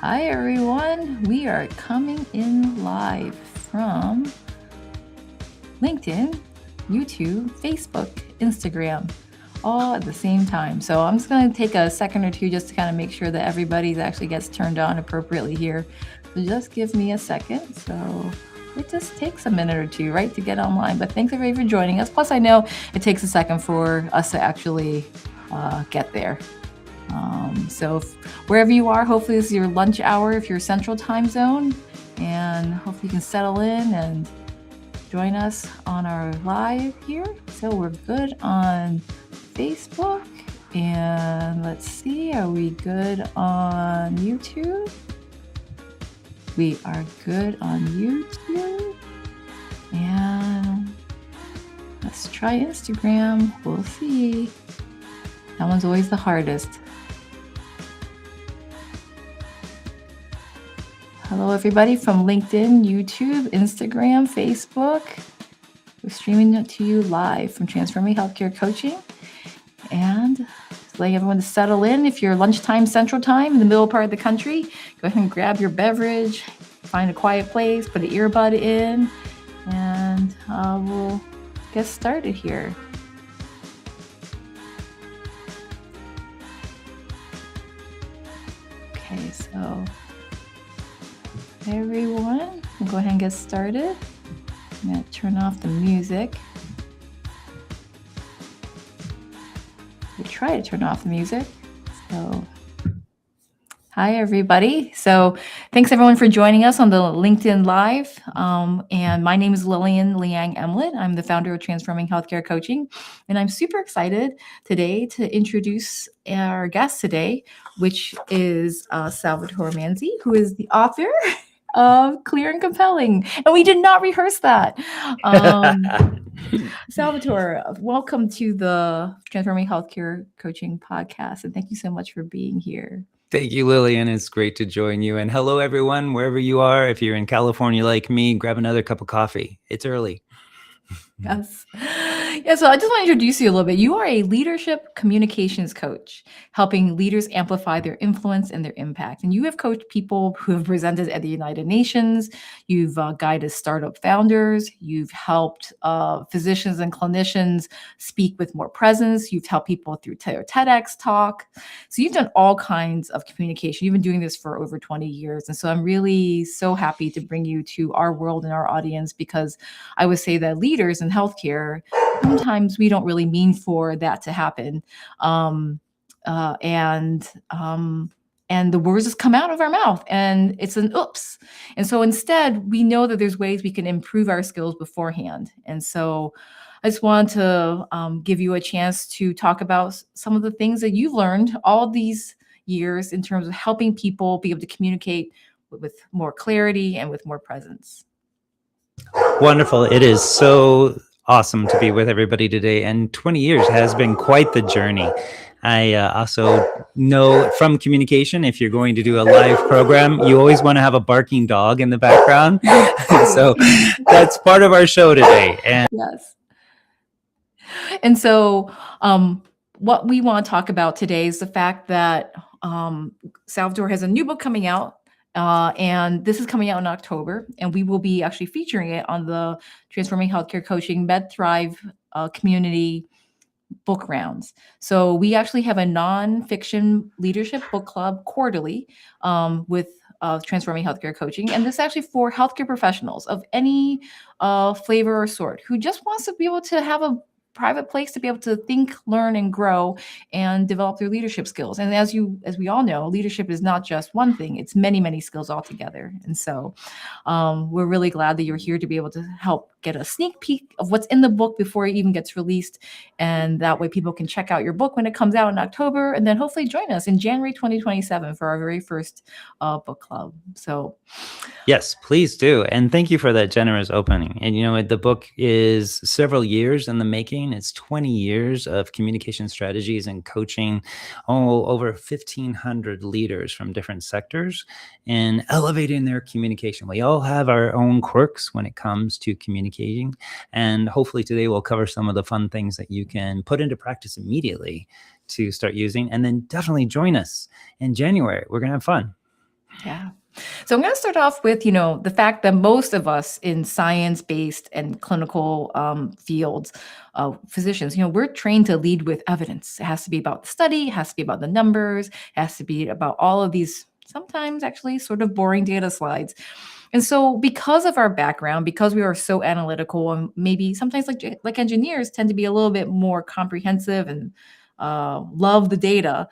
Hi, everyone. We are coming in live from LinkedIn, YouTube, Facebook, Instagram, all at the same time. So I'm just going to take a second or two just to kind of make sure that everybody actually gets turned on appropriately here. So just give me a second. So it just takes a minute or two, right, to get online. But thanks everybody for joining us. Plus, I know it takes a second for us to actually get there. So wherever you are, hopefully this is your lunch hour if you're Central Time Zone, and hopefully you can settle in and join us on our live here. So we're good on Facebook, and let's see, are we good on YouTube? We are good on YouTube, and let's try Instagram. We'll see. That one's always the hardest. Hello, everybody from LinkedIn, YouTube, Instagram, Facebook. We're streaming it to you live from Transforming Healthcare Coaching. And just letting everyone settle in. If you're lunchtime, Central Time, in the middle part of the country, go ahead and grab your beverage, find a quiet place, put an earbud in, and we'll get started here. Okay, so everyone, we'll go ahead and get started. I'm going to turn off the music. We try to turn off the music. So, hi everybody. So, thanks everyone for joining us on the LinkedIn Live. And my name is Lillian Liang Emlet. I'm the founder of Transforming Healthcare Coaching, and I'm super excited today to introduce our guest today, which is Salvatore Manzi, who is the author of Clear and Compelling. And we did not rehearse that. Salvatore, welcome to the Transforming Healthcare Coaching podcast. And thank you so much for being here. Thank you, Lillian. It's great to join you. And hello, everyone, wherever you are. If you're in California like me, grab another cup of coffee. It's early. Yes. Yeah, so I just want to introduce you a little bit. You are a leadership communications coach, helping leaders amplify their influence and their impact. And you have coached people who have presented at the United Nations. You've guided startup founders. You've helped physicians and clinicians speak with more presence. You've helped people through TEDx talk. So you've done all kinds of communication. You've been doing this for over 20 years. And so I'm really so happy to bring you to our world and our audience, because I would say that leaders in healthcare, sometimes we don't really mean for that to happen. And the words just come out of our mouth and it's an oops. And so instead, we know that there's ways we can improve our skills beforehand. And so I just wanted to give you a chance to talk about some of the things that you've learned all these years in terms of helping people be able to communicate with more clarity and with more presence. Wonderful. It is so awesome to be with everybody today. And 20 years has been quite the journey. I also know from communication, if you're going to do a live program, you always want to have a barking dog in the background. So that's part of our show today. And yes. And so what we want to talk about today is the fact that Salvatore has a new book coming out. And this is coming out in October, and we will be actually featuring it on the Transforming Healthcare Coaching MedThrive community book rounds. So we actually have a nonfiction leadership book club quarterly with Transforming Healthcare Coaching. And this is actually for healthcare professionals of any flavor or sort who just wants to be able to have a private place to be able to think, learn, and grow and develop their leadership skills. And as we all know, leadership is not just one thing, it's many, many skills altogether. And so we're really glad that you're here to be able to help get a sneak peek of what's in the book before it even gets released. And that way people can check out your book when it comes out in October, and then hopefully join us in January 2027 for our very first book club. So yes, please do. And thank you for that generous opening. And, you know, the book is several years in the making. It's 20 years of communication strategies and coaching over 1,500 leaders from different sectors and elevating their communication. We all have our own quirks when it comes to communicating. And hopefully today we'll cover some of the fun things that you can put into practice immediately to start using. And then definitely join us in January. We're going to have fun. Yeah. So I'm going to start off with, the fact that most of us in science-based and clinical fields, physicians, we're trained to lead with evidence. It has to be about the study, it has to be about the numbers, it has to be about all of these sometimes actually sort of boring data slides. And so because of our background, because we are so analytical and maybe sometimes like engineers tend to be a little bit more comprehensive and love the data,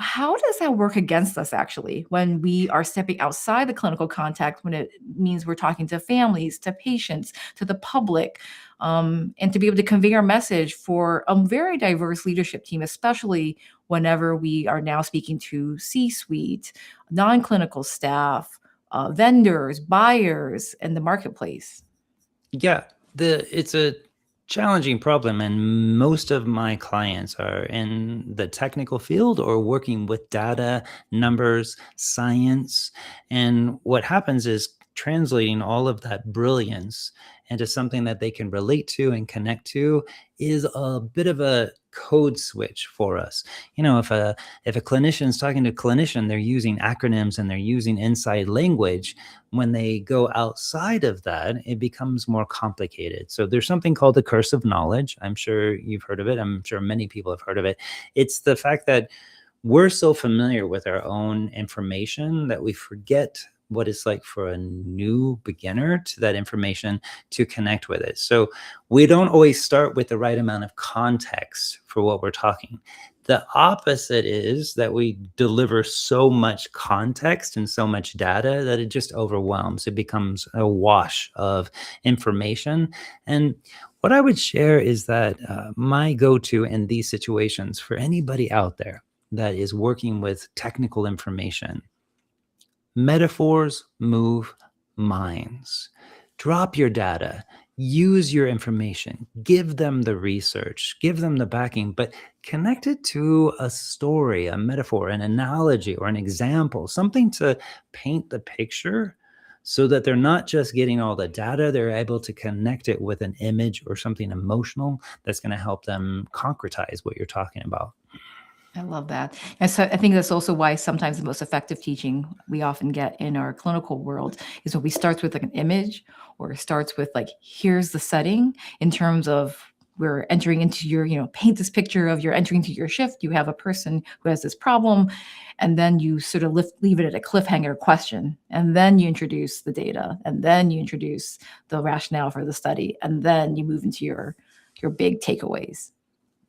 how does that work against us actually when we are stepping outside the clinical context, when it means we're talking to families, to patients, to the public, and to be able to convey our message for a very diverse leadership team, especially whenever we are now speaking to C-suite, non-clinical staff, vendors, buyers, and the marketplace? Yeah, it's a challenging problem, and most of my clients are in the technical field or working with data, numbers, science. And what happens is translating all of that brilliance into something that they can relate to and connect to is a bit of a code switch for us. If a clinician is talking to a clinician, they're using acronyms and they're using inside language. When they go outside of that, it becomes more complicated. So there's something called the curse of knowledge. I'm sure you've heard of it. I'm sure many people have heard of it. It's the fact that we're so familiar with our own information that we forget what it's like for a new beginner to that information to connect with it. So we don't always start with the right amount of context for what we're talking. The opposite is that we deliver so much context and so much data that it just overwhelms. It becomes a wash of information. And what I would share is that my go-to in these situations for anybody out there that is working with technical information, metaphors move minds. Drop your data, use your information, give them the research, give them the backing, but connect it to a story, a metaphor, an analogy, or an example, something to paint the picture so that they're not just getting all the data, they're able to connect it with an image or something emotional that's going to help them concretize what you're talking about. I love that. And so I think that's also why sometimes the most effective teaching we often get in our clinical world is when we starts with like an image or starts with like, here's the setting in terms of we're entering into your, paint this picture of you're entering into your shift. You have a person who has this problem, and then you sort of leave it at a cliffhanger question. And then you introduce the data, and then you introduce the rationale for the study, and then you move into your big takeaways.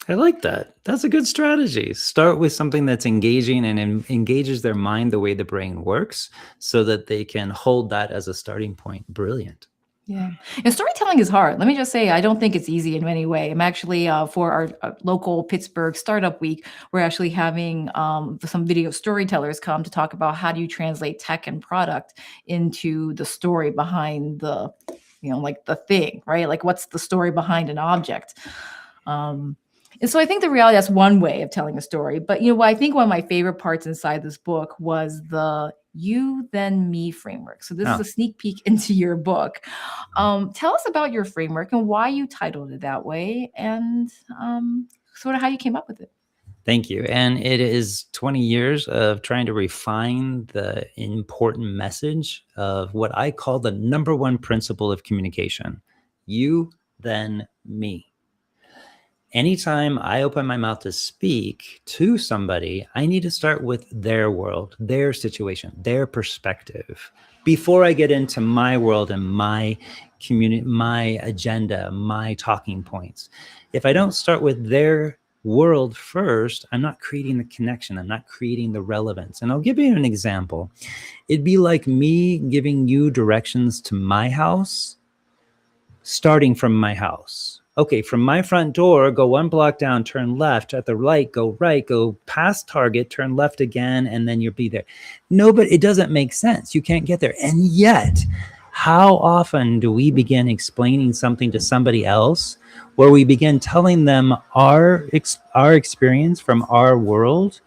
I like that. That's a good strategy. Start with something that's engaging and engages their mind the way the brain works so that they can hold that as a starting point. Brilliant. Yeah. And storytelling is hard. Let me just say, I don't think it's easy in any way. I'm actually, for our local Pittsburgh Startup Week, we're actually having some video storytellers come to talk about how do you translate tech and product into the story behind the, like the thing, right? Like what's the story behind an object? Um, and so I think the reality, that's one way of telling a story. But what I think one of my favorite parts inside this book was the you then me framework. So this is Oh, a sneak peek into your book. Tell us about your framework and why you titled it that way, and sort of how you came up with it. thank you. And it is 20 years of trying to refine the important message of what I call the number one principle of communication: you, then me. Anytime I open my mouth to speak to somebody, I need to start with their world, their situation, their perspective before I get into my world and my community, my agenda, my talking points. If I don't start with their world first, I'm not creating the connection. I'm not creating the relevance. And I'll give you an example. It'd be like me giving you directions to my house, starting from my house. Okay, from my front door, go 1 block down, turn left. At the light, go right, go past Target, turn left again, and then you'll be there. No, but it doesn't make sense. You can't get there. And yet, how often do we begin explaining something to somebody else where we begin telling them our experience from our world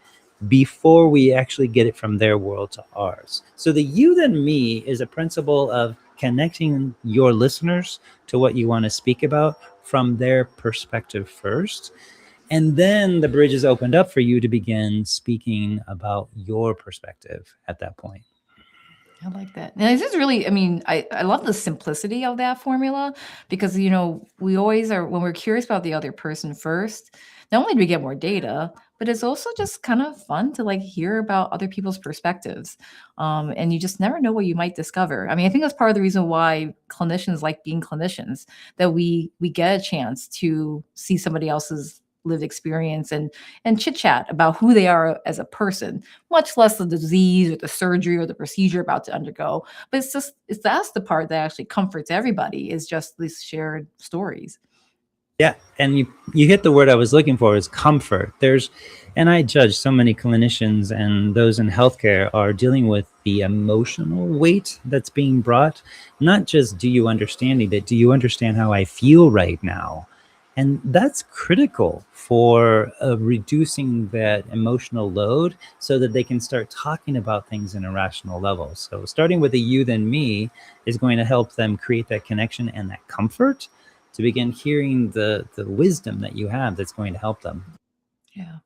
before we actually get it from their world to ours? So the you then me is a principle of connecting your listeners to what you want to speak about from their perspective first. And then the bridge is opened up for you to begin speaking about your perspective at that point. I like that. And it's just really, I mean, I love the simplicity of that formula because, you know, we always are, when we're curious about the other person first, not only do we get more data, but it's also just kind of fun to like hear about other people's perspectives. And you just never know what you might discover. I mean, I think that's part of the reason why clinicians like being clinicians, that we get a chance to see somebody else's lived experience and chit chat about who they are as a person, much less the disease or the surgery or the procedure about to undergo. But it's just, it's that's the part that actually comforts everybody, is just these shared stories. Yeah, and you hit the word I was looking for, is comfort. And I judge so many clinicians and those in healthcare are dealing with the emotional weight that's being brought. Not just, do you understand me, but do you understand how I feel right now? And that's critical for reducing that emotional load so that they can start talking about things in a rational level. So starting with a you then me is going to help them create that connection and that comfort to begin hearing the wisdom that you have that's going to help them. Yeah.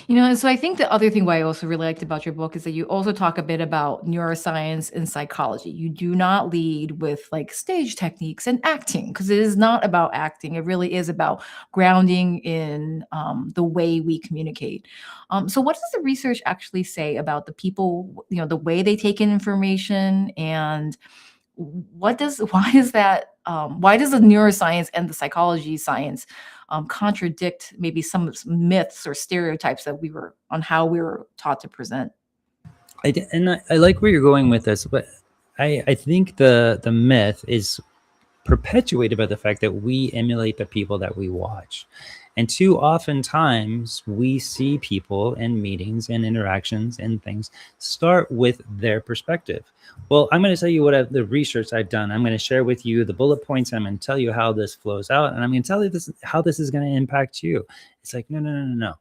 You know, and so I think the other thing why I also really liked about your book is that you also talk a bit about neuroscience and psychology. You do not lead with like stage techniques and acting, because it is not about acting. It really is about grounding in the way we communicate. So, what does the research actually say about the people, you know, the way they take in information, and what does why is that why does the neuroscience and the psychology science contradict maybe some myths or stereotypes that we were on how we were taught to present? I like where you're going with this, but I think the myth is perpetuated by the fact that we emulate the people that we watch. And too often times we see people in meetings and interactions and things start with their perspective. Well, I'm going to tell you the research I've done. I'm going to share with you the bullet points. I'm going to tell you how this flows out, and I'm going to tell you how this is going to impact you. It's like, no, no, no, no, no.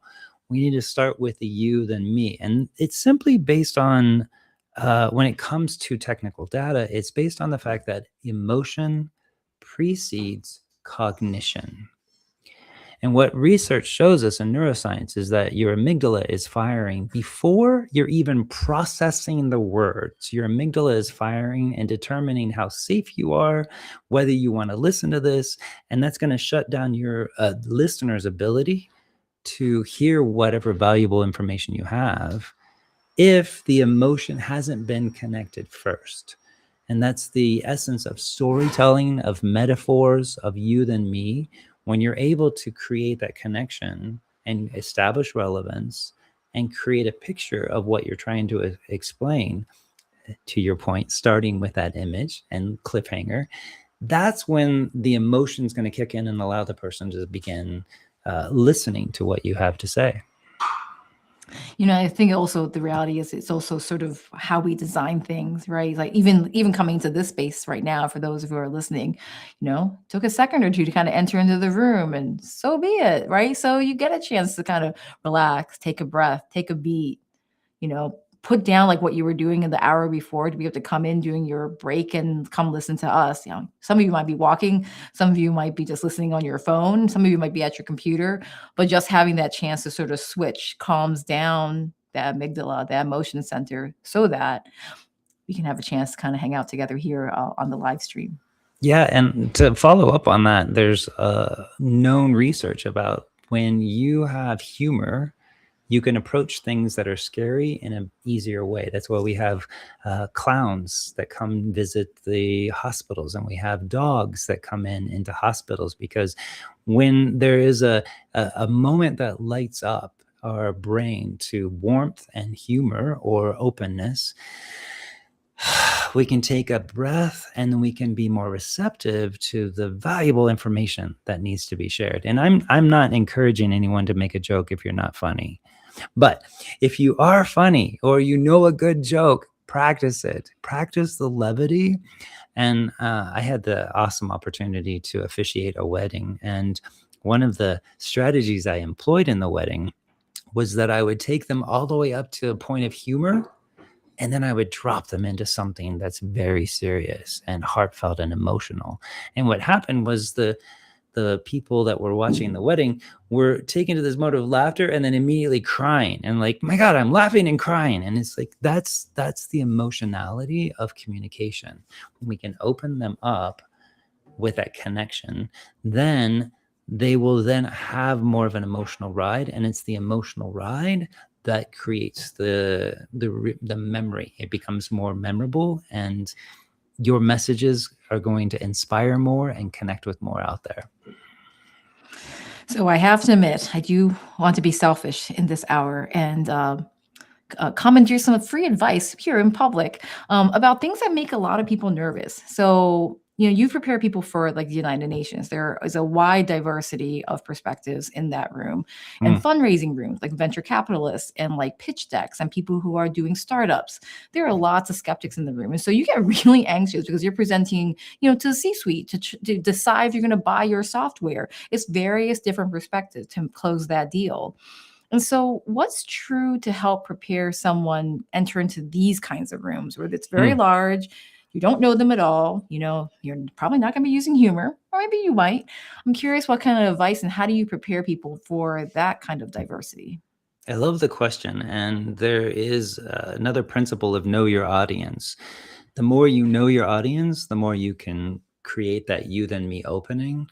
We need to start with the you, then me. And it's simply based on, when it comes to technical data, it's based on the fact that emotion precedes cognition. And what research shows us in neuroscience is that your amygdala is firing before you're even processing the words. Your amygdala is firing and determining how safe you are, whether you want to listen to this. And that's going to shut down your listener's ability to hear whatever valuable information you have if the emotion hasn't been connected first. And that's the essence of storytelling, of metaphors, of you then me. When you're able to create that connection and establish relevance and create a picture of what you're trying to explain, to your point, starting with that image and cliffhanger, that's when the emotion is going to kick in and allow the person to begin listening to what you have to say. You know, I think also the reality is it's also sort of how we design things, right? Like even coming to this space right now, for those who are listening, you know, took a second or two to kind of enter into the room, and so be it, right? So you get a chance to kind of relax, take a breath, take a beat, you know, put down like what you were doing in the hour before to be able to come in during your break and come listen to us. You know, some of you might be walking, some of you might be just listening on your phone, some of you might be at your computer, but just having that chance to sort of switch calms down that amygdala, that emotion center, so that we can have a chance to kind of hang out together here on the live stream. Yeah, and to follow up on that, there's known research about when you have humor, you can approach things that are scary in an easier way. That's why we have clowns that come visit the hospitals, and we have dogs that come into hospitals, because when there is a moment that lights up our brain to warmth and humor or openness, we can take a breath and then we can be more receptive to the valuable information that needs to be shared. And I'm not encouraging anyone to make a joke if you're not funny. But if you are funny or you know a good joke, practice it. Practice the levity. And I had the awesome opportunity to officiate a wedding. And one of the strategies I employed in the wedding was that I would take them all the way up to a point of humor, and then I would drop them into something that's very serious and heartfelt and emotional. And what happened was the the people that were watching the wedding were taken to this mode of laughter and then immediately crying and like, my God, I'm laughing and crying. And it's like, that's the emotionality of communication. When we can open them up with that connection, then they will then have more of an emotional ride, and it's the emotional ride that creates the memory. It becomes more memorable, and your messages are going to inspire more and connect with more out there. So I have to admit, I do want to be selfish in this hour and commandeer some free advice here in public about things that make a lot of people nervous. So, you prepare people for like the United Nations. There is a wide diversity of perspectives in that room, and Mm. fundraising rooms like venture capitalists and like pitch decks and people who are doing startups. There are lots of skeptics in the room, and so you get really anxious because you're presenting, to the C-suite to decide if you're going to buy your software. It's various different perspectives to close that deal. And so, what's true to help prepare someone enter into these kinds of rooms where it's very Mm. large, you don't know them at all, you're probably not going to be using humor, or maybe you might. I'm curious what kind of advice and how do you prepare people for that kind of diversity? I love the question. And there is another principle of know your audience. The more you know your audience, the more you can create that you then me opening.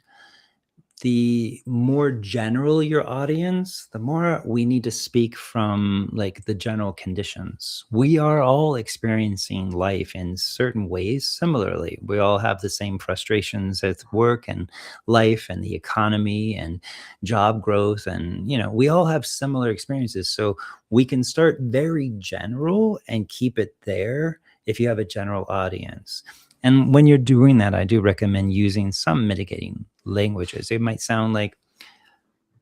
The more general your audience, the more we need to speak from like the general conditions. We are all experiencing life in certain ways similarly. We all have the same frustrations at work and life and the economy and job growth. And, we all have similar experiences. So we can start very general and keep it there if you have a general audience. And when you're doing that, I do recommend using some mitigating languages. It might sound like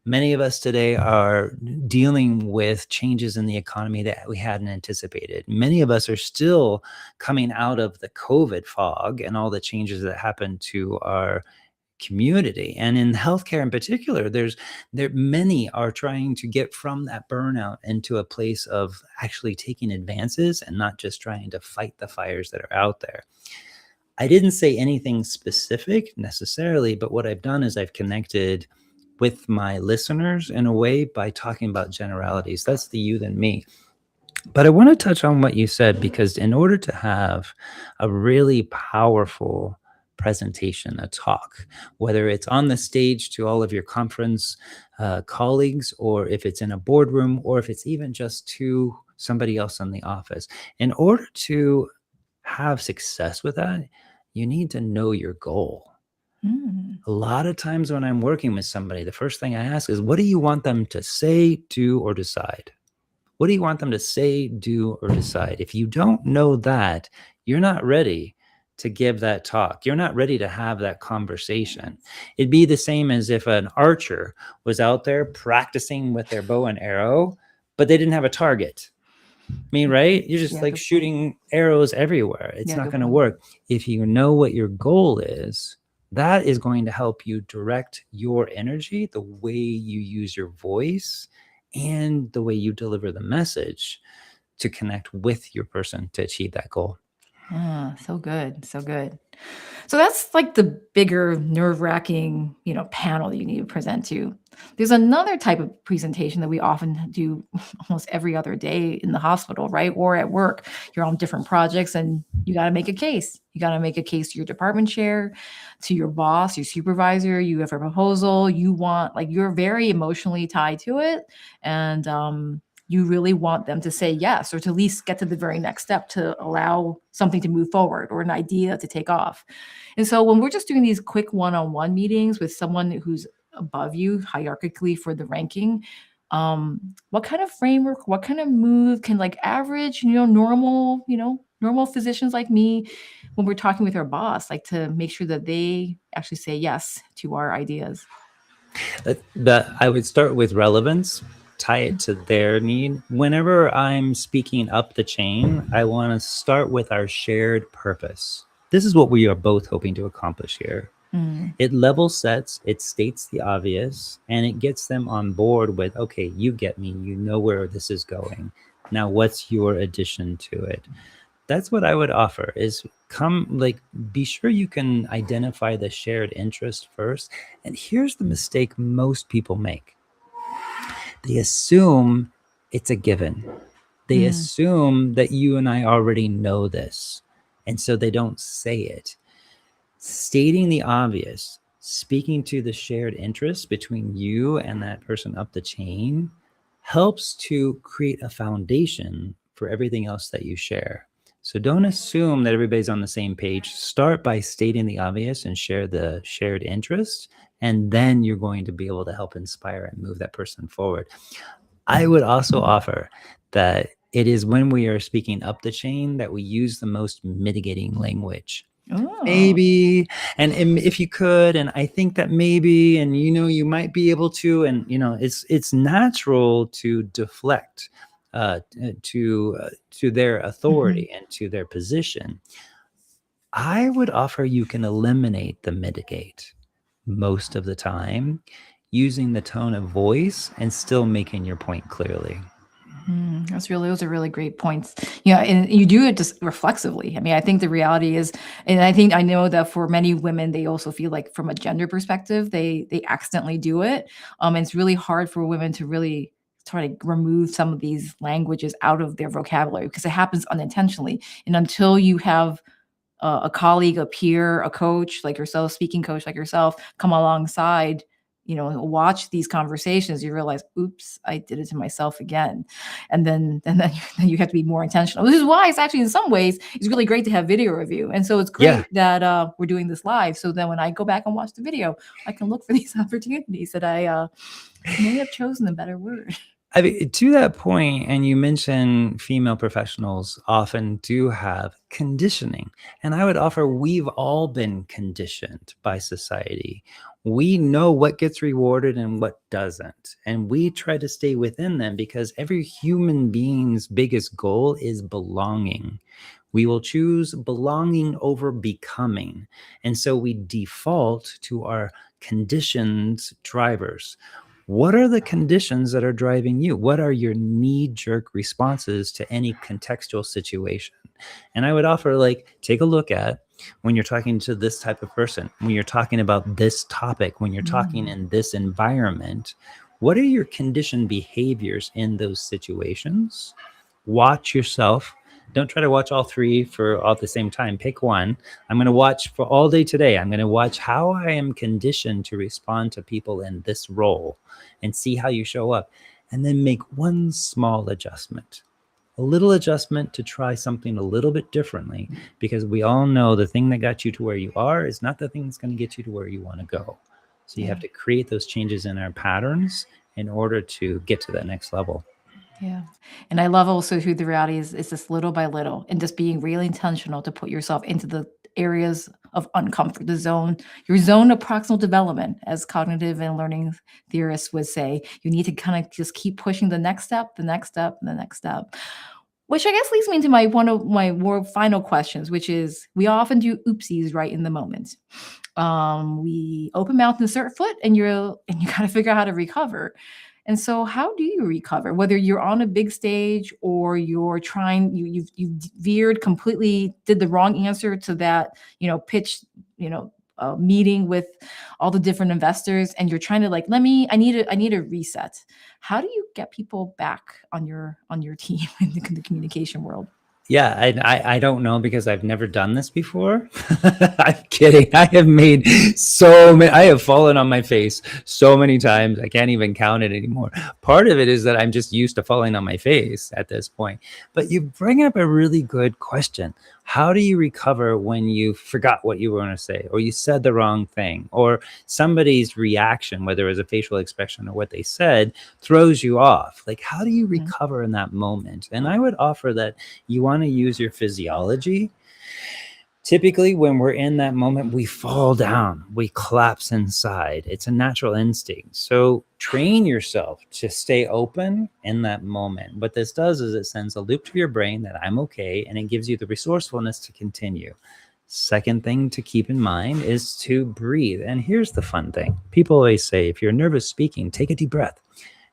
many of us today are dealing with changes in the economy that we hadn't anticipated. Many of us are still coming out of the COVID fog and all the changes that happened to our community. And in healthcare in particular, many are trying to get from that burnout into a place of actually taking advances and not just trying to fight the fires that are out there. I didn't say anything specific necessarily, but what I've done is I've connected with my listeners in a way by talking about generalities. That's the you and me. But I want to touch on what you said, because in order to have a really powerful presentation, a talk, whether it's on the stage to all of your conference colleagues, or if it's in a boardroom, or if it's even just to somebody else in the office, in order to have success with that, you need to know your goal. Mm. A lot of times when I'm working with somebody, the first thing I ask is, what do you want them to say, do, or decide? What do you want them to say, do, or decide? If you don't know that, you're not ready to give that talk. You're not ready to have that conversation. It'd be the same as if an archer was out there practicing with their bow and arrow, but they didn't have a target. I mean, right? You're just Yeah, like good point. shooting arrows everywhere. It's Yeah, not good going to point. work. If you know what your goal is, that is going to help you direct your energy, the way you use your voice, and the way you deliver the message to connect with your person to achieve that goal. Ah, so good, so good. So that's like the bigger nerve-wracking, panel that you need to present to. There's another type of presentation that we often do almost every other day in the hospital, right? Or at work. You're on different projects and you got to make a case. You got to make a case to your department chair, to your boss, your supervisor. You have a proposal. You want, like, you're very emotionally tied to it. And you really want them to say yes, or to at least get to the very next step to allow something to move forward or an idea to take off. And so when we're just doing these quick one-on-one meetings with someone who's above you hierarchically for the ranking, what kind of framework, what kind of move can like average, normal physicians like me, when we're talking with our boss, like to make sure that they actually say yes to our ideas? That I would start with relevance, tie it to their need. Whenever I'm speaking up the chain, I want to start with our shared purpose. This is what we are both hoping to accomplish here. Mm. It level sets, it states the obvious, and it gets them on board with, okay, you get me, you know where this is going. Now, what's your addition to it? That's what I would offer, is be sure you can identify the shared interest first. And here's the mistake most people make. They assume it's a given. They Mm. assume that you and I already know this, and so they don't say it. Stating the obvious, speaking to the shared interest between you and that person up the chain helps to create a foundation for everything else that you share. So don't assume that everybody's on the same page. Start by stating the obvious and share the shared interest, and then you're going to be able to help inspire and move that person forward. I would also offer that it is when we are speaking up the chain that we use the most mitigating language. Oh. Maybe, and if you could, and I think that maybe, and you might be able to, and it's natural to deflect to their Mhm. authority and to their position. I would offer you can eliminate the mitigate most of the time using the tone of voice and still making your point clearly. Those are really great points. Yeah, and you do it just reflexively. I mean, I think the reality is, and I know that for many women, they also feel like from a gender perspective, they accidentally do it. And it's really hard for women to really try to remove some of these languages out of their vocabulary because it happens unintentionally. And until you have a colleague, a peer, a coach like yourself, speaking coach like yourself, come alongside, watch these conversations, you realize, oops, I did it to myself again. Then you have to be more intentional. This is why it's actually in some ways it's really great to have video review. And so it's Yeah. great that we're doing this live. So then when I go back and watch the video, I can look for these opportunities that I may have chosen a better word. I mean, to that point, and you mentioned female professionals often do have conditioning. And I would offer we've all been conditioned by society. We know what gets rewarded and what doesn't. And we try to stay within them because every human being's biggest goal is belonging. We will choose belonging over becoming. And so we default to our conditioned drivers. What are the conditions that are driving you? What are your knee-jerk responses to any contextual situation? And I would offer, take a look at when you're talking to this type of person, when you're talking about this topic, when you're talking Mm. in this environment, what are your conditioned behaviors in those situations? Watch yourself. Don't try to watch all three for all at the same time. Pick one. I'm going to watch for all day today. I'm going to watch how I am conditioned to respond to people in this role and see how you show up. And then make one small adjustment, a little adjustment to try something a little bit differently, because we all know the thing that got you to where you are is not the thing that's going to get you to where you want to go. So you Yeah. have to create those changes in our patterns in order to get to that next level. Yeah. And I love also who the reality is just little by little and just being really intentional to put yourself into the areas of uncomfort, your zone of proximal development, as cognitive and learning theorists would say. You need to kind of just keep pushing the next step, the next step, and the next step. Which I guess leads me into one of my more final questions, which is we often do oopsies right in the moment. We open mouth, insert foot, and you got to figure out how to recover. And so, how do you recover? Whether you're on a big stage or you're trying, you veered completely, did the wrong answer to that, pitch, meeting with all the different investors, and you're trying to like, I need a reset. How do you get people back on your team in the communication world? Yeah, I don't know because I've never done this before. I'm kidding. I have made so many, I have fallen on my face so many times. I can't even count it anymore. Part of it is that I'm just used to falling on my face at this point. But you bring up a really good question. How do you recover when you forgot what you were going to say, or you said the wrong thing, or somebody's reaction, whether it was a facial expression or what they said, throws you off? Like, how do you Mhm. recover in that moment? And I would offer that you want to use your physiology. Typically, when we're in that moment, we fall down, we collapse inside. It's a natural instinct. So train yourself to stay open in that moment. What this does is it sends a loop to your brain that I'm okay, and it gives you the resourcefulness to continue. Second thing to keep in mind is to breathe. And here's the fun thing. People always say, if you're nervous speaking, take a deep breath.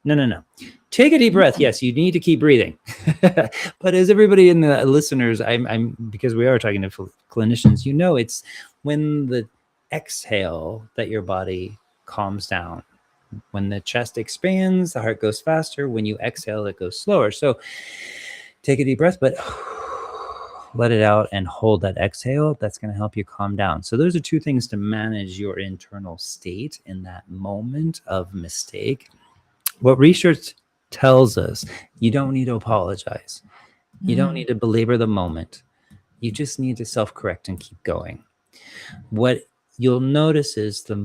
No, no, no. Take a deep breath. Yes, you need to keep breathing. But as everybody in the listeners, I'm because we are talking to clinicians, you know, it's when the exhale that your body calms down. When the chest expands, the heart goes faster. When you exhale, it goes slower. So take a deep breath, but let it out and hold that exhale. That's going to help you calm down. So those are two things to manage your internal state in that moment of mistake. What research tells us, you don't need to apologize. You don't need to belabor the moment. You just need to self-correct and keep going. What you'll notice is the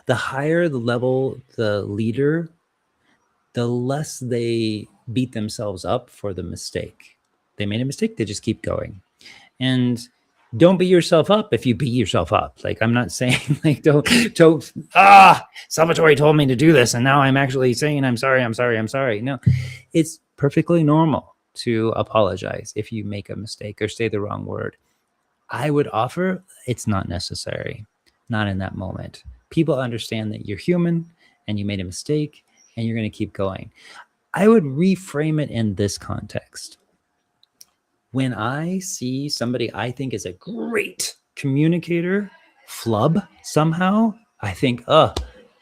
higher the level the leader, the less they beat themselves up for the mistake. They made a mistake, they just keep going. And don't beat yourself up if you beat yourself up. Like, I'm not saying like don't Salvatore told me to do this and now I'm actually saying I'm sorry. No, it's perfectly normal to apologize if you make a mistake or say the wrong word. I would offer it's not necessary, not in that moment. People understand that you're human and you made a mistake and you're going to keep going. I would reframe it in this context. When I see somebody I think is a great communicator flub somehow, I think, oh,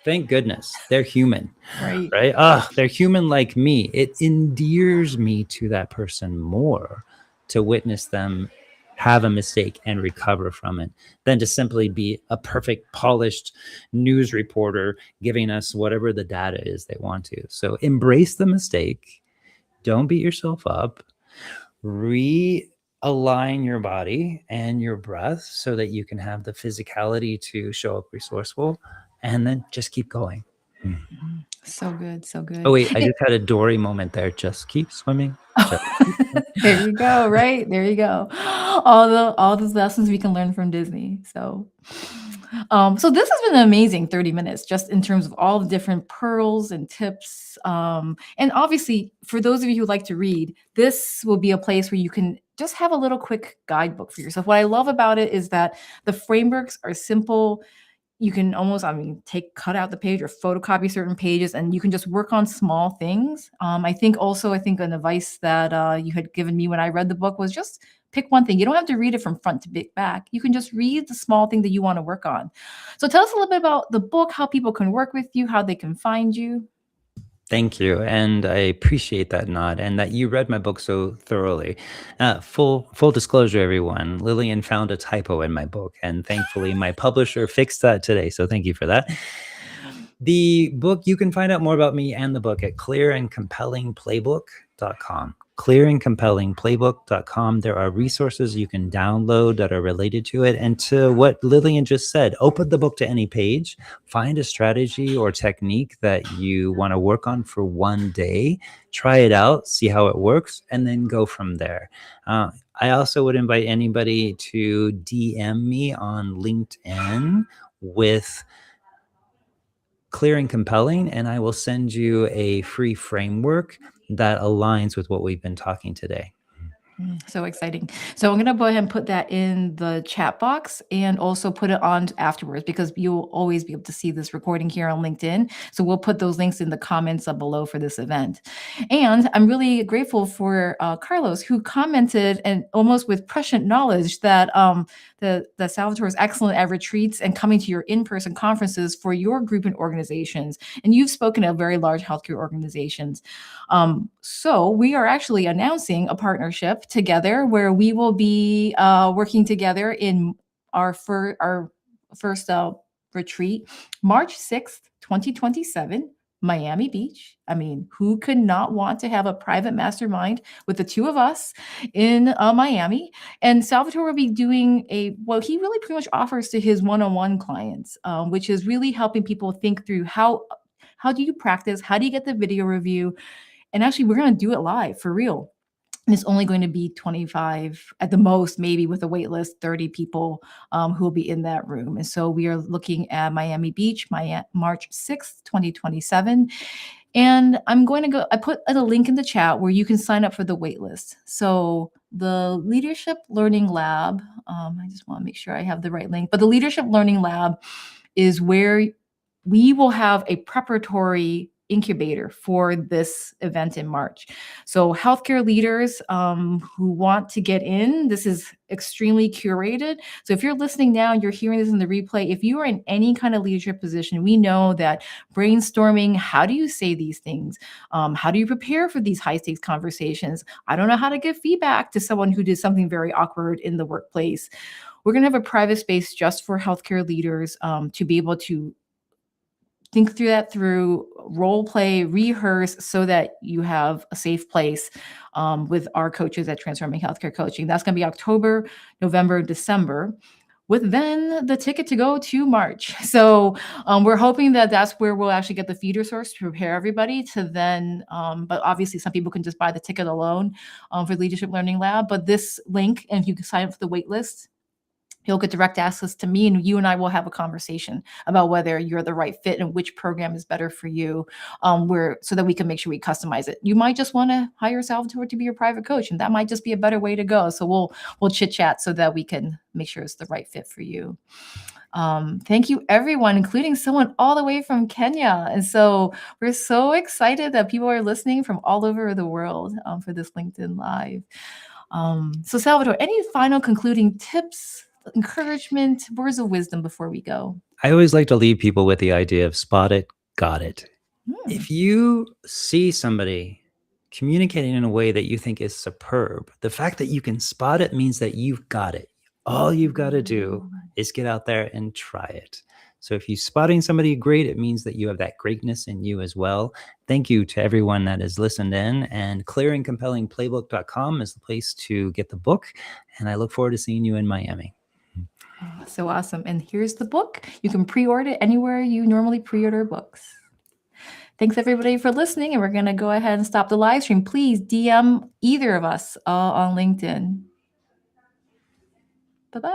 thank goodness they're human, Right. right? They're human like me. It endears me to that person more to witness them have a mistake and recover from it than to simply be a perfect, polished news reporter giving us whatever the data is they want to. So embrace the mistake. Don't beat yourself up. Realign your body and your breath so that you can have the physicality to show up resourceful, and then just keep going. So good, so Oh good. wait, I just had a Dory moment there. Just keep swimming. Just keep swimming. There you go, right? There you go. All those lessons we can learn from Disney. So this has been an amazing 30 minutes just in terms of all the different pearls and tips. And obviously, for those of you who like to read, this will be a place where you can just have a little quick guidebook for yourself. What I love about it is that the frameworks are simple. You can almost, cut out the page or photocopy certain pages, and you can just work on small things. I think an advice that you had given me when I read the book was just pick one thing. You don't have to read it from front to back. You can just read the small thing that you want to work on. So tell us a little bit about the book, how people can work with you, how they can find you. Thank you, and I appreciate that nod and that you read my book so thoroughly. Full disclosure, everyone, Lillian found a typo in my book, and thankfully, my publisher fixed that today. So thank you for that. The book, you can find out more about me and the book at clearandcompellingplaybook.com. Clearandcompellingplaybook.com. There are resources you can download that are related to it. And to what Lillian just said, open the book to any page, find a strategy or technique that you want to work on for one day, try it out, see how it works, and then go from there. I also would invite anybody to DM me on LinkedIn with Clear and Compelling, and I will send you a free framework that aligns with what we've been talking today. So exciting. So I'm going to go ahead and put that in the chat box and also put it on afterwards because you'll always be able to see this recording here on LinkedIn. So we'll put those links in the comments up below for this event. And I'm really grateful for Carlos, who commented and almost with prescient knowledge that the Salvatore is excellent at retreats and coming to your in-person conferences for your group and organizations. And you've spoken at very large healthcare organizations. So we are actually announcing a partnership together where we will be working together in our first retreat, March 6th, 2027, Miami Beach. I mean, who could not want to have a private mastermind with the two of us in Miami? And Salvatore will be doing what he really pretty much offers to his one-on-one clients, which is really helping people think through how do you practice? How do you get the video review? And actually, we're going to do it live for real. And it's only going to be 25 at the most, maybe with a wait list, 30 people who will be in that room. And so we are looking at Miami Beach, March 6th, 2027. And I put a link in the chat where you can sign up for the wait list. So the Leadership Learning Lab, I just want to make sure I have the right link, but the Leadership Learning Lab is where we will have a preparatory incubator for this event in March. So healthcare leaders who want to get in, this is extremely curated. So if you're listening now and you're hearing this in the replay, if you are in any kind of leadership position, we know that brainstorming, how do you say these things? How do you prepare for these high stakes conversations? I don't know how to give feedback to someone who did something very awkward in the workplace. We're going to have a private space just for healthcare leaders to be able to think through that, through role play, rehearse, so that you have a safe place with our coaches at Transforming Healthcare Coaching. That's going to be October, November, December, with then the ticket to go to March. So we're hoping that that's where we'll actually get the feeder source to prepare everybody to then, but obviously some people can just buy the ticket alone for Leadership Learning Lab. But this link, and if you can sign up for the wait list, you'll get direct access to me, and you and I will have a conversation about whether you're the right fit and which program is better for you, so that we can make sure we customize it. You might just want to hire Salvatore to be your private coach, and that might just be a better way to go. So we'll chit chat so that we can make sure it's the right fit for you. Thank you, everyone, including someone all the way from Kenya. And so we're so excited that people are listening from all over the world for this LinkedIn Live. So Salvatore, any final concluding tips, encouragement, words of wisdom before we go? I always like to leave people with the idea of spot it, got it. Hmm. If you see somebody communicating in a way that you think is superb, the fact that you can spot it means that you've got it. All you've got to do is get out there and try it. So if you're spotting somebody great, it means that you have that greatness in you as well. Thank you to everyone that has listened in, and clearingcompellingplaybook.com is the place to get the book. And I look forward to seeing you in Miami. Oh, so awesome. And here's the book. You can pre-order it anywhere you normally pre-order books. Thanks everybody for listening, and we're going to go ahead and stop the live stream. Please DM either of us on LinkedIn. Bye-bye.